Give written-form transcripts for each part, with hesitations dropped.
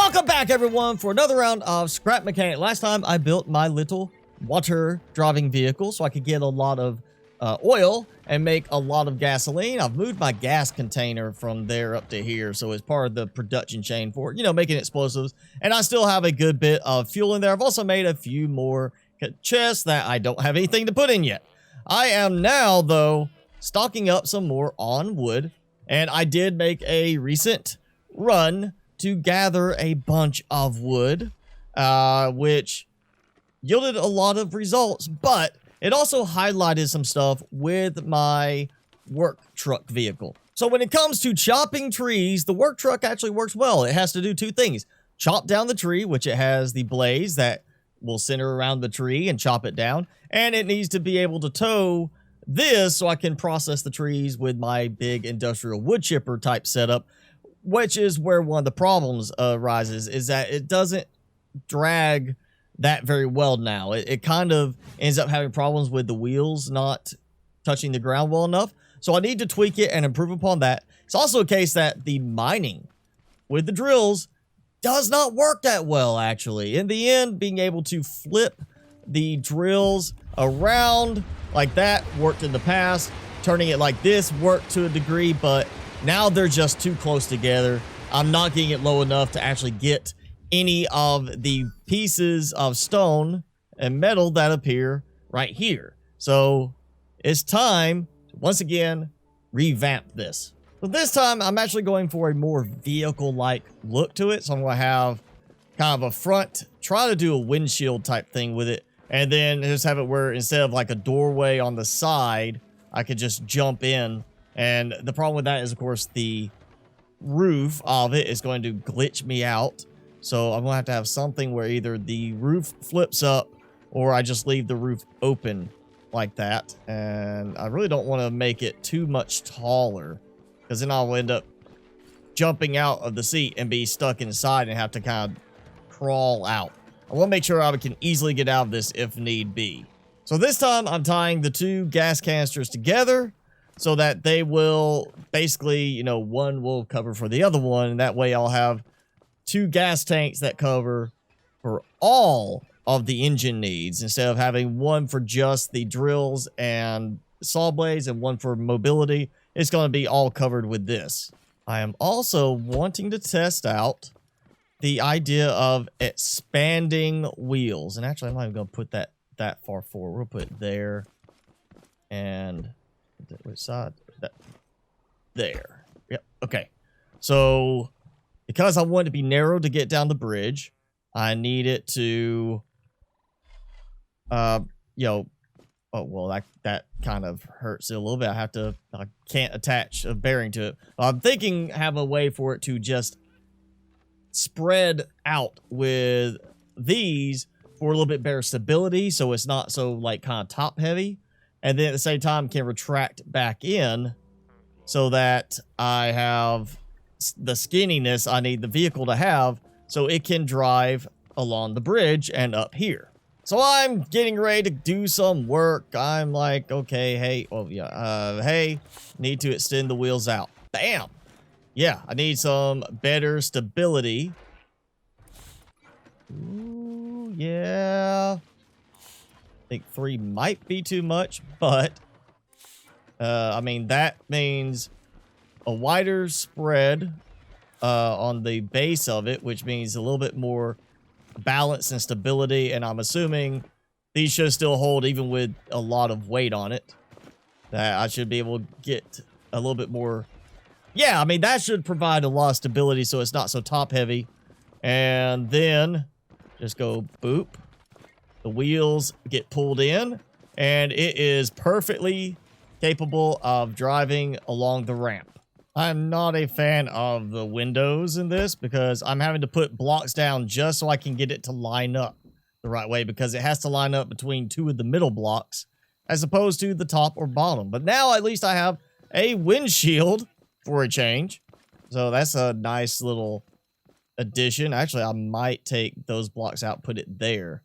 Welcome back, everyone, for another round of Scrap Mechanic. Last time I built my little water driving vehicle so I could get a lot of oil and make a lot of gasoline. I've moved my gas container from there up to here, so it's part of the production chain for, you know, making explosives. And I still have a good bit of fuel in there. I've also made a few more chests that I don't have anything to put in yet. I am now, though, stocking up some more on wood, and I did make a recent run to gather a bunch of wood, which yielded a lot of results, but it also highlighted some stuff with my work truck vehicle. So when it comes to chopping trees, the work truck actually works well. It has to do two things: chop down the tree, which it has the blades that will center around the tree and chop it down, and it needs to be able to tow this so I can process the trees with my big industrial wood chipper type setup, which is where one of the problems arises, is that it doesn't drag that very well now. It kind of ends up having problems with the wheels not touching the ground well enough. So I need to tweak it and improve upon that. It's also a case that the mining with the drills does not work that well, actually. In the end, being able to flip the drills around like that worked in the past. Turning it like this worked to a degree, but now they're just too close together. I'm not getting it low enough to actually get any of the pieces of stone and metal that appear right here. So it's time to once again revamp this. So this time I'm actually going for a more vehicle-like look to it. So I'm going to have kind of a front, try to do a windshield type thing with it, and then just have it where instead of like a doorway on the side, I could just jump in. And the problem with that is, of course, the roof of it is going to glitch me out. So I'm going to have something where either the roof flips up or I just leave the roof open like that. And I really don't want to make it too much taller, because then I'll end up jumping out of the seat and be stuck inside and have to kind of crawl out. I want to make sure I can easily get out of this if need be. So this time I'm tying the two gas canisters together, so that they will basically, you know, one will cover for the other one. And that way I'll have two gas tanks that cover for all of the engine needs, instead of having one for just the drills and saw blades and one for mobility. It's going to be all covered with this. I am also wanting to test out the idea of expanding wheels. And actually, I'm not even going to put that far forward. We'll put it there. And which side? That there. Yep. Okay. So because I want it to be narrow to get down the bridge, I need it to you know, oh well, that kind of hurts it a little bit. I can't attach a bearing to it. I'm thinking have a way for it to just spread out with these for a little bit better stability, so it's not so like kind of top heavy. And then at the same time can retract back in so that I have the skinniness I need the vehicle to have so it can drive along the bridge and up here. So I'm getting ready to do some work. I'm like, okay, hey, oh yeah, hey, need to extend the wheels out. Bam! Yeah, I need some better stability. Ooh, yeah. I think 3 might be too much, but I mean, that means a wider spread on the base of it, which means a little bit more balance and stability. And I'm assuming these should still hold even with a lot of weight on it. That I should be able to get a little bit more. Yeah, I mean, that should provide a lot of stability so it's not so top heavy. And then just go boop. The wheels get pulled in, and it is perfectly capable of driving along the ramp. I'm not a fan of the windows in this because I'm having to put blocks down just so I can get it to line up the right way, because it has to line up between two of the middle blocks as opposed to the top or bottom. But now at least I have a windshield for a change. So that's a nice little addition. Actually, I might take those blocks out, put it there.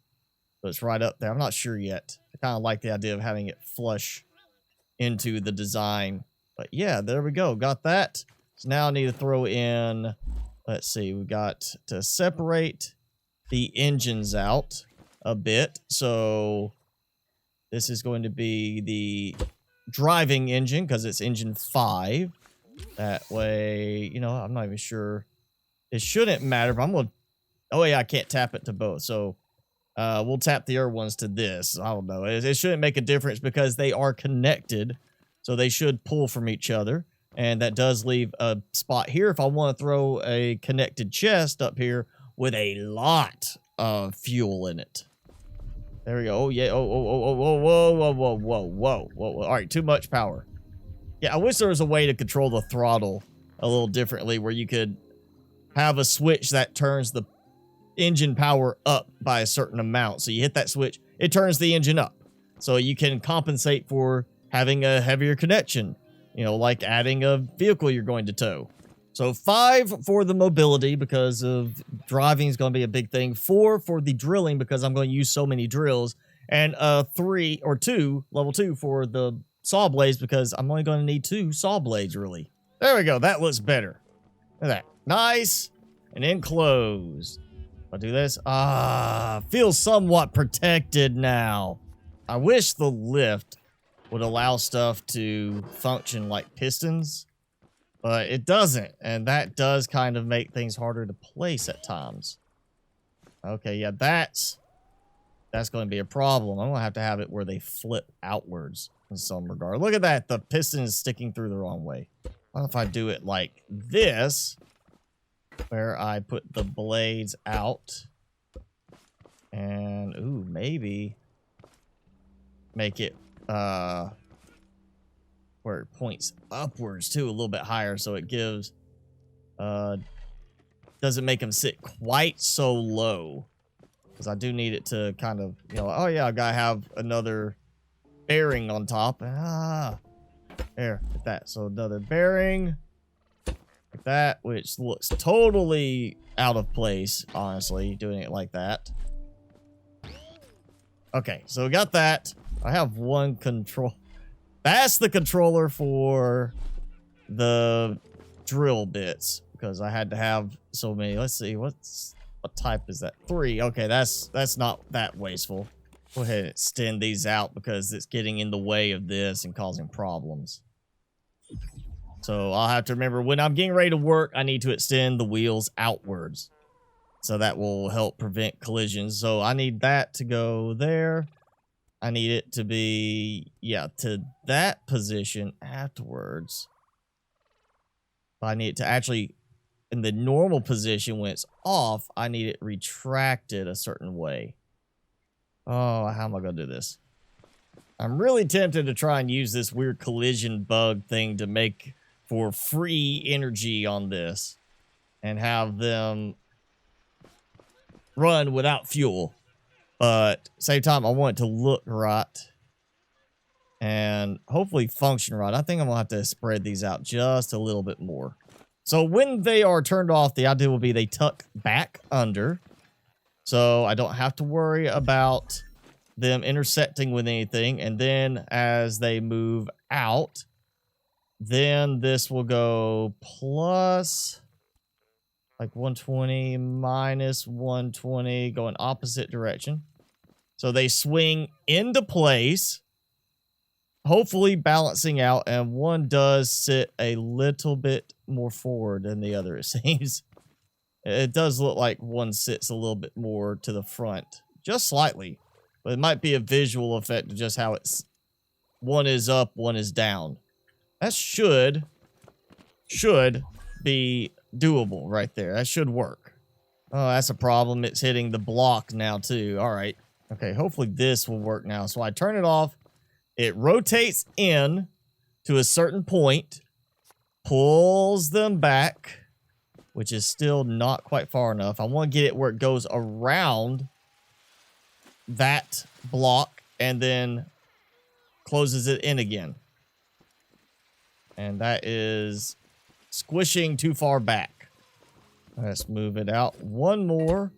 So it's right up there. I'm not sure yet. I kind of like the idea of having it flush into the design. But yeah, there we go. Got that. So now I need to throw in let's see, we got to separate the engines out a bit. So this is going to be the driving engine because it's engine 5. That way, you know, I'm not even sure. It shouldn't matter, but I'm going to... Oh, yeah, I can't tap it to both. So we'll tap the other ones to this. I don't know. It shouldn't make a difference because they are connected. So they should pull from each other. And that does leave a spot here if I want to throw a connected chest up here with a lot of fuel in it. There we go. Oh, yeah. Oh, whoa. All right, too much power. Yeah, I wish there was a way to control the throttle a little differently where you could have a switch that turns the engine power up by a certain amount. So you hit that switch, it turns the engine up. So you can compensate for having a heavier connection, you know, like adding a vehicle you're going to tow. So 5 for the mobility because of driving is going to be a big thing. 4 for the drilling because I'm going to use so many drills. And 3 or 2, level 2 for the saw blades because I'm only going to need 2 saw blades really. There we go. That looks better. Look at that. Nice and enclosed. I'll do this. Feels somewhat protected now. I wish the lift would allow stuff to function like pistons, but it doesn't, and that does kind of make things harder to place at times. Okay, yeah, that's going to be a problem. I'm going to have it where they flip outwards in some regard. Look at that. The piston is sticking through the wrong way. What if I do it like this, where I put the blades out and, ooh, maybe make it where it points upwards too, a little bit higher, so it gives doesn't make them sit quite so low, because I do need it to kind of, you know, oh yeah, I gotta have another bearing on top. There, like that. So another bearing like that, which looks totally out of place, honestly, doing it like that. Okay, so we got that. I have one control. That's the controller for the drill bits, because I had to have so many. Let's see, what type is that? 3. Okay, that's not that wasteful. Go ahead and extend these out because it's getting in the way of this and causing problems. So I'll have to remember when I'm getting ready to work, I need to extend the wheels outwards. So that will help prevent collisions. So I need that to go there. I need it to be, yeah, to that position afterwards. I need it to actually, in the normal position when it's off, I need it retracted a certain way. Oh, how am I going to do this? I'm really tempted to try and use this weird collision bug thing to make for free energy on this and have them run without fuel. But same time, I want it to look right and hopefully function right. I think I'm going to have to spread these out just a little bit more. So when they are turned off, the idea will be they tuck back under. So I don't have to worry about them intersecting with anything. And then as they move out, then this will go plus like 120 minus 120, going opposite direction. So they swing into place, hopefully balancing out, and one does sit a little bit more forward than the other, it seems. It does look like one sits a little bit more to the front, just slightly. But it might be a visual effect of just how it's, one is up, one is down. That should be doable right there. That should work. Oh, that's a problem. It's hitting the block now too. All right. Okay, hopefully this will work now. So I turn it off. It rotates in to a certain point, pulls them back, which is still not quite far enough. I want to get it where it goes around that block and then closes it in again. And that is squishing too far back. Let's move it out one more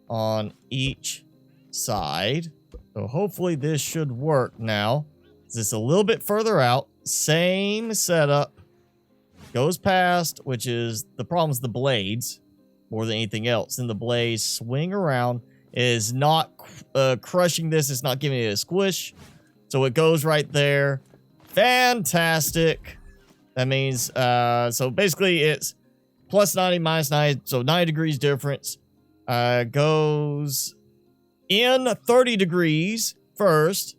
on each side. So hopefully this should work now. It's a little bit further out. Same setup. Goes past, which is the problem's the blades. more than anything else. Then the blades swing around. It is not crushing this. It's not giving it a squish. So it goes right there. Fantastic. That means, so basically it's plus 90, minus 90. So 90 degrees difference. Goes in 30 degrees first.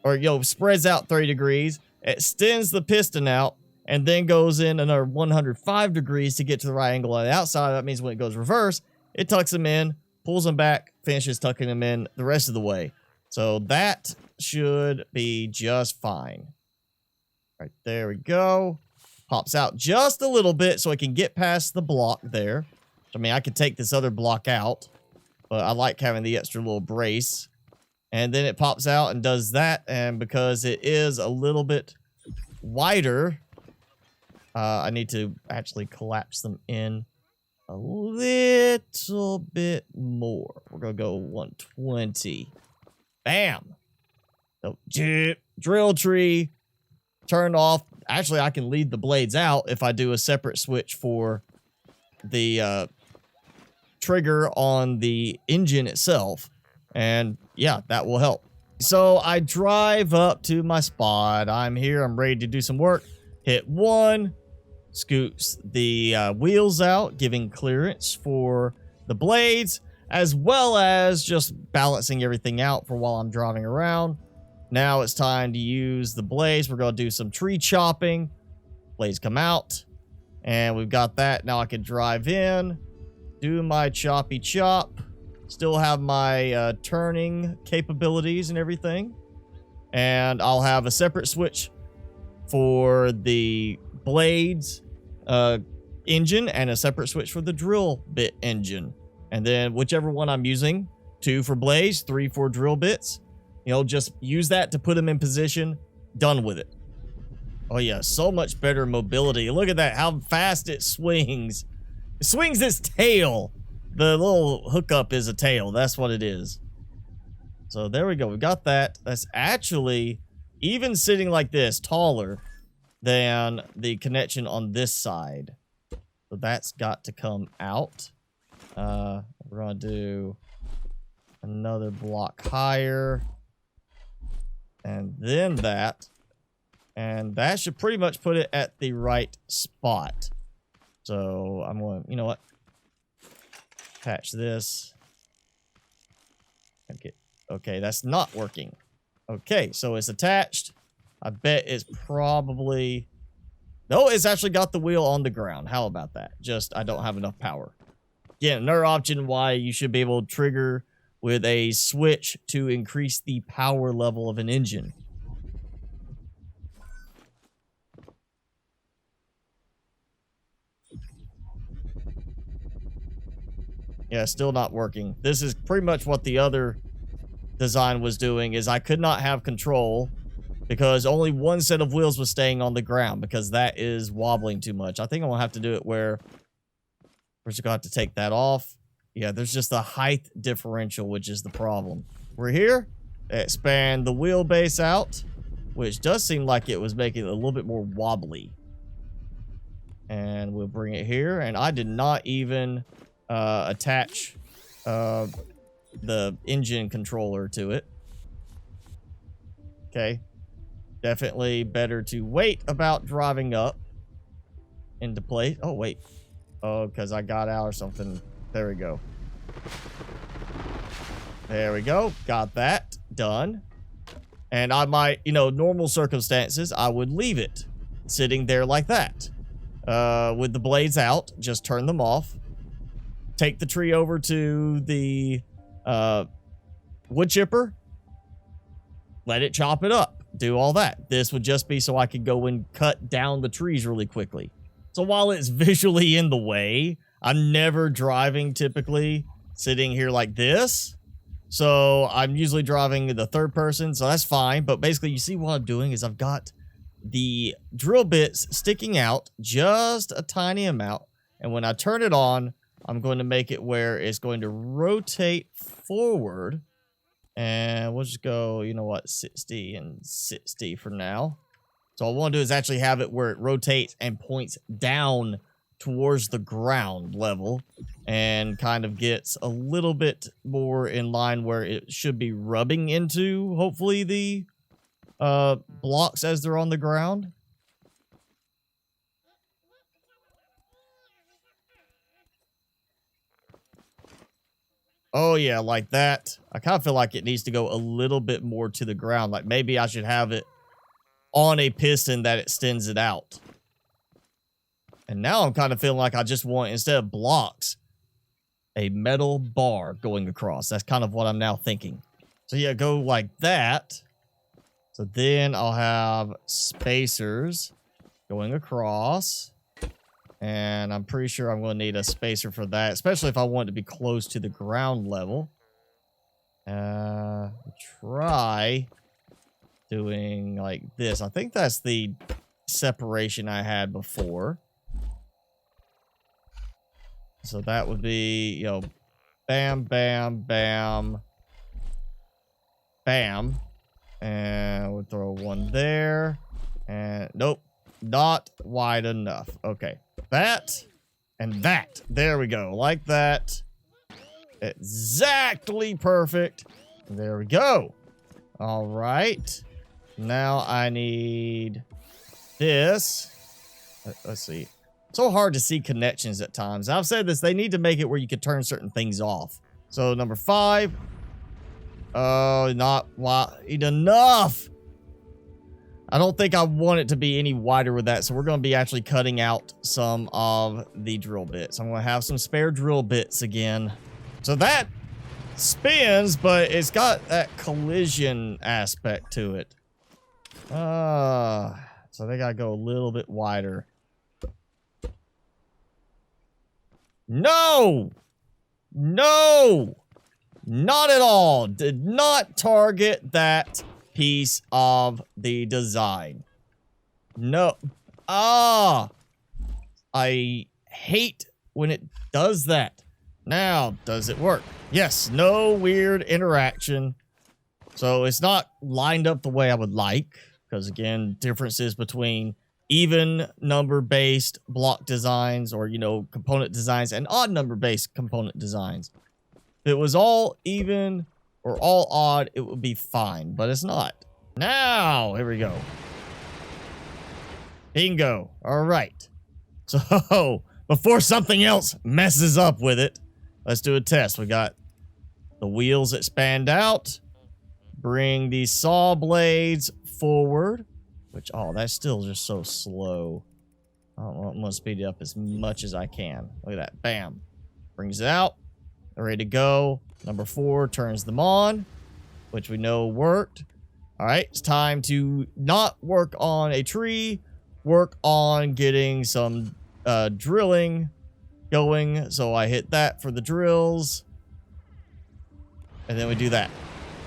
Or, spreads out 30 degrees. Extends the piston out. And then goes in another 105 degrees to get to the right angle on the outside. That means when it goes reverse, it tucks them in, pulls them back, finishes tucking them in the rest of the way. So that should be just fine. Right, there we go. Pops out just a little bit so it can get past the block there. I mean, I could take this other block out, but I like having the extra little brace. And then it pops out and does that. And because it is a little bit wider, I need to actually collapse them in a little bit more. We're going to go 120. Bam. So, drill tree turned off. Actually, I can lead the blades out if I do a separate switch for the trigger on the engine itself. And yeah, that will help. So I drive up to my spot. I'm here. I'm ready to do some work. Hit 1. Scoots the wheels out, giving clearance for the blades, as well as just balancing everything out for while I'm driving around. Now it's time to use the blades. We're going to do some tree chopping. Blades come out, and we've got that. Now I can drive in, do my choppy chop, still have my turning capabilities and everything. And I'll have a separate switch for the blades engine and a separate switch for the drill bit engine. And then whichever one I'm using, 2 for blades, 3 for drill bits, just use that to put them in position. Done with it. Oh yeah, so much better mobility. Look at that, how fast it swings. It swings its tail. The little hookup is a tail. That's what it is. So there we go. We got that. That's actually, even sitting like this, taller than the connection on this side. So that's got to come out. We're going to do another block higher. And then that. And that should pretty much put it at the right spot. So I'm going to, you know what? Attach this. Okay, that's not working. Okay, so it's attached. I bet it's probably... No, it's actually got the wheel on the ground. How about that? Just, I don't have enough power. Again, another option why you should be able to trigger with a switch to increase the power level of an engine. Yeah, still not working. This is pretty much what the other design was doing, is I could not have control because only one set of wheels was staying on the ground because that is wobbling too much. I think I'm going to have to do it where we're just going to have to take that off. Yeah, there's just a height differential, which is the problem. We're here. Expand the wheelbase out, which does seem like it was making it a little bit more wobbly. And we'll bring it here. And I did not even attach the engine controller to it. Okay. Definitely better to wait about driving up into place. Oh, wait. Oh, because I got out or something. There we go. There we go. Got that done. And I might, normal circumstances, I would leave it sitting there like that. With the blades out, just turn them off. Take the tree over to the wood chipper. Let it chop it up. Do all that. This would just be so I could go and cut down the trees really quickly. So while it's visually in the way, I'm never driving typically sitting here like this. So I'm usually driving the third person, so that's fine. But basically, you see what I'm doing is I've got the drill bits sticking out just a tiny amount. And when I turn it on, I'm going to make it where it's going to rotate forward. And we'll just go, 60 and 60 for now. So all I want to do is actually have it where it rotates and points down towards the ground level and kind of gets a little bit more in line where it should be rubbing into, hopefully, the blocks as they're on the ground. Oh yeah, like that. I kind of feel like it needs to go a little bit more to the ground. Like maybe I should have it on a piston that extends it out. And now I'm kind of feeling like I just want, instead of blocks, a metal bar going across. That's kind of what I'm now thinking. So yeah, go like that. So then I'll have spacers going across. And I'm pretty sure I'm going to need a spacer for that, especially if I want it to be close to the ground level. Try doing like this. I think that's the separation I had before. So that would be, you know, bam, bam, bam, bam. And we'll throw one there. And nope, not wide enough. Okay. That and that. There we go. Like that. Exactly perfect. There we go. All right. Now I need this. Let's see. So hard to see connections at times. I've said this. They need to make it where you can turn certain things off. So number 5. Oh, not wide enough. I don't think I want it to be any wider with that, so we're going to be actually cutting out some of the drill bits. I'm going to have some spare drill bits again. So that spins, but it's got that collision aspect to it. So they got to go a little bit wider. No! No! Not at all. Did not target that piece of the design. No. I hate when it does that. Now, does it work? Yes, no weird interaction. So it's not lined up the way I would like, because again, differences between even number based block designs or, you know, component designs and odd number based component designs. If it was all even or all odd, it would be fine, but it's not. Now, here we go. Bingo. All right. So, before something else messes up with it, let's do a test. We got the wheels that spanned out. Bring the saw blades forward, which, oh, that's still just so slow. I'm going to speed it up as much as I can. Look at that. Bam. Brings it out. They're ready to go. Number 4 turns them on, which we know worked. All right, it's time to not work on a tree, work on getting some drilling going. So I hit that for the drills, and then we do that.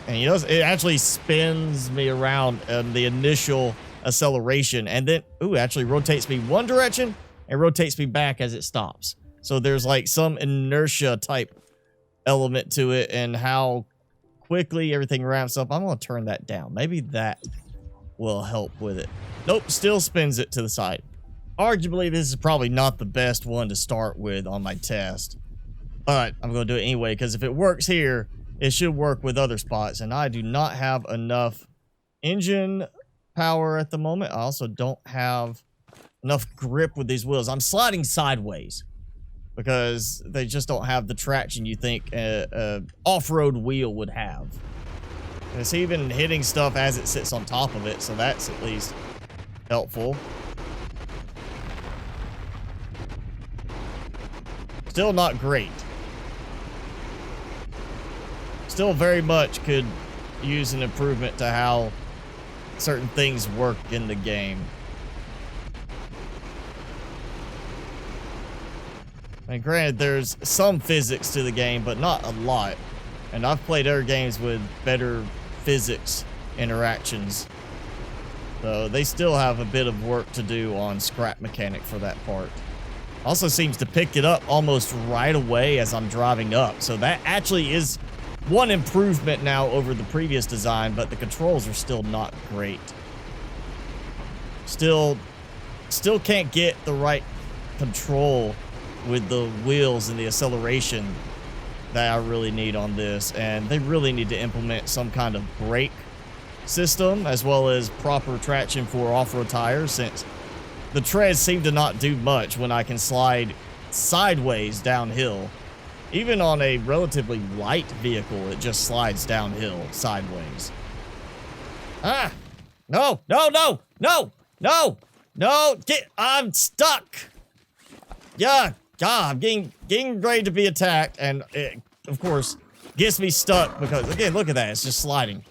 And you know, it actually spins me around the initial acceleration, and then, ooh, it actually rotates me one direction and rotates me back as it stops. So there's like some inertia type element to it, and how quickly everything ramps up. I'm going to turn that down. Maybe that will help with it. Nope, still spins it to the side. Arguably, this is probably not the best one to start with on my test, but I'm going to do it anyway, because if it works here, it should work with other spots, and I do not have enough engine power at the moment. I also don't have enough grip with these wheels. I'm sliding sideways because they just don't have the traction you think a off-road wheel would have. And it's even hitting stuff as it sits on top of it, so that's at least helpful. Still not great. Still very much could use an improvement to how certain things work in the game. And granted, there's some physics to the game, but not a lot. And I've played other games with better physics interactions. So they still have a bit of work to do on scrap mechanic for that part. Also seems to pick it up almost right away as I'm driving up. So that actually is one improvement now over the previous design, but the controls are still not great. Still can't get the right control with the wheels and the acceleration that I really need on this. And they really need to implement some kind of brake system as well as proper traction for off-road tires, since the treads seem to not do much when I can slide sideways downhill. Even on a relatively light vehicle, it just slides downhill sideways. Ah! No, no, no, no, no, no, I'm stuck. Yeah, God, I'm getting ready to be attacked, and it, of course, gets me stuck because, again, look at that, it's just sliding.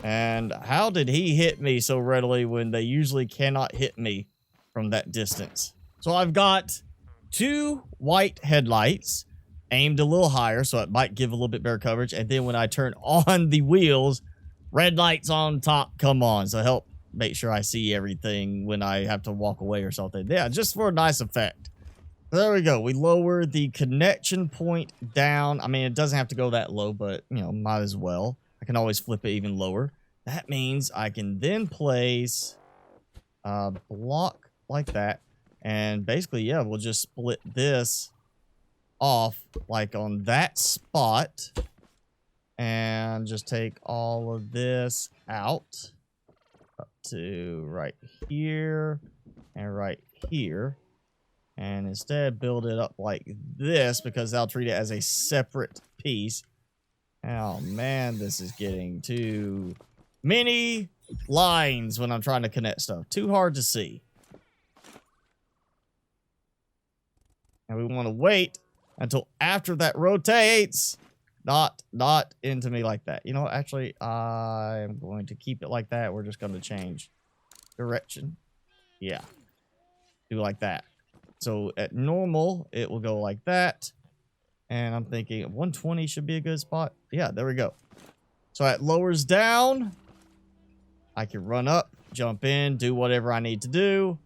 And how did he hit me so readily when they usually cannot hit me from that distance? So I've got 2 white headlights aimed a little higher, so it might give a little bit better coverage. And then when I turn on the wheels, red lights on top come on. So help make sure I see everything when I have to walk away or something. Yeah, just for a nice effect. There we go. We lower the connection point down. I mean, it doesn't have to go that low, but, you know, might as well. I can always flip it even lower. That means I can then place a block like that. And basically, yeah, we'll just split this off like on that spot. And just take all of this out up to right here and right here. And instead build it up like this because I'll treat it as a separate piece. Oh man, this is getting too many lines when I'm trying to connect stuff. Too hard to see. And we want to wait until after that rotates. Not into me like that. You know, actually, I'm going to keep it like that. We're just going to change direction. Yeah. Do like that. So at normal, it will go like that. And I'm thinking 120 should be a good spot. Yeah, there we go. So it lowers down. I can run up, jump in, do whatever I need to do.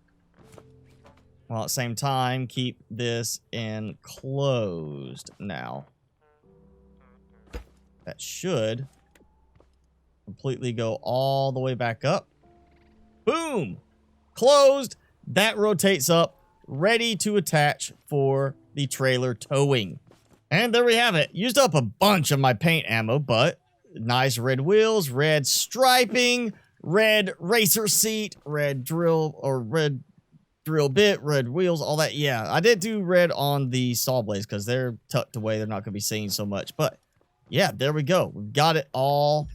While at the same time, keep this enclosed now. That should completely go all the way back up. Boom! Closed. That rotates up, ready to attach for the trailer towing. And there we have it. Used up a bunch of my paint ammo, but nice red wheels, red striping, red racer seat, red drill or red drill bit, red wheels, all that. Yeah, I did do red on the saw blades because they're tucked away. They're not going to be seen so much. But yeah, there we go. We've got it all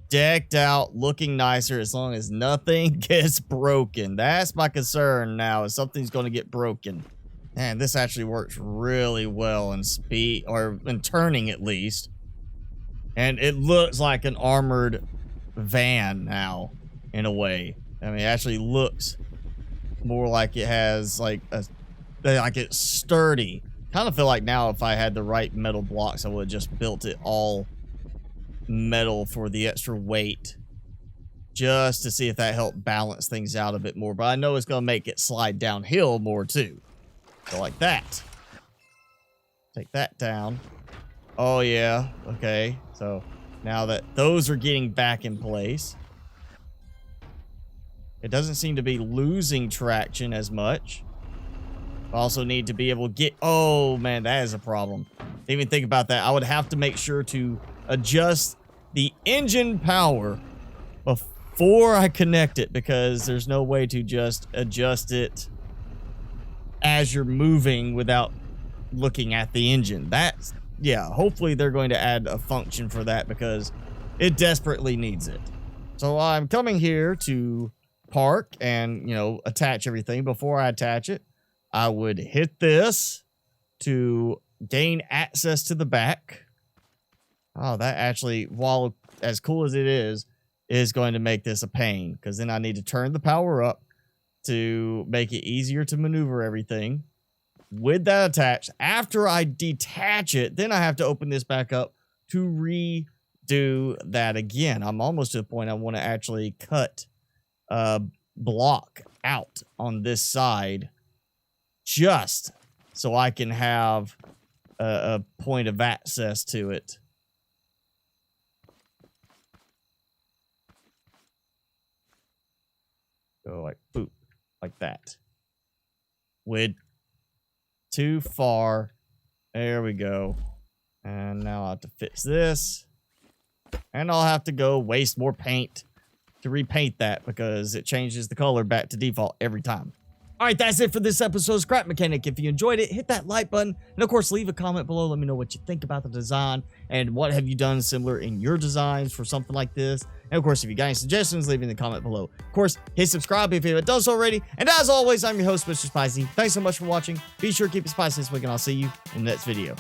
decked out, looking nicer as long as nothing gets broken. That's my concern now, is something's going to get broken. And this actually works really well in speed, or in turning at least. And it looks like an armored van now, in a way. I mean, it actually looks more like it has like it's sturdy. Kind of feel like now if I had the right metal blocks, I would have just built it all metal for the extra weight, just to see if that helped balance things out a bit more. But I know it's going to make it slide downhill more too. So like that. Take that down. Oh yeah, okay. So now that those are getting back in place, it doesn't seem to be losing traction as much. Also need to be able to get... Oh, man, that is a problem. Didn't even think about that. I would have to make sure to adjust the engine power before I connect it, because there's no way to just adjust it as you're moving without looking at the engine. That's... Yeah, hopefully they're going to add a function for that because it desperately needs it. So I'm coming here to park and, you know, attach everything. Before I attach it, I would hit this to gain access to the back. Oh, that actually, while as cool as it is going to make this a pain, because then I need to turn the power up to make it easier to maneuver everything. With that attached, after I detach it, then I have to open this back up to redo that again. I'm almost to the point I want to actually cut a block out on this side, just so I can have a point of access to it. Go like boop, like that. went too far. There we go. And now I'll have to fix this. And I'll have to go waste more paint to repaint that because it changes the color back to default every time. All right, that's it for this episode of Scrap Mechanic. If you enjoyed it, hit that like button. And of course, leave a comment below. Let me know what you think about the design and what have you done similar in your designs for something like this. And of course, if you got any suggestions, leave in the comment below. Of course, hit subscribe if you haven't done so already. And as always, I'm your host, Mr. Spicy. Thanks so much for watching. Be sure to keep it spicy this week, and I'll see you in the next video.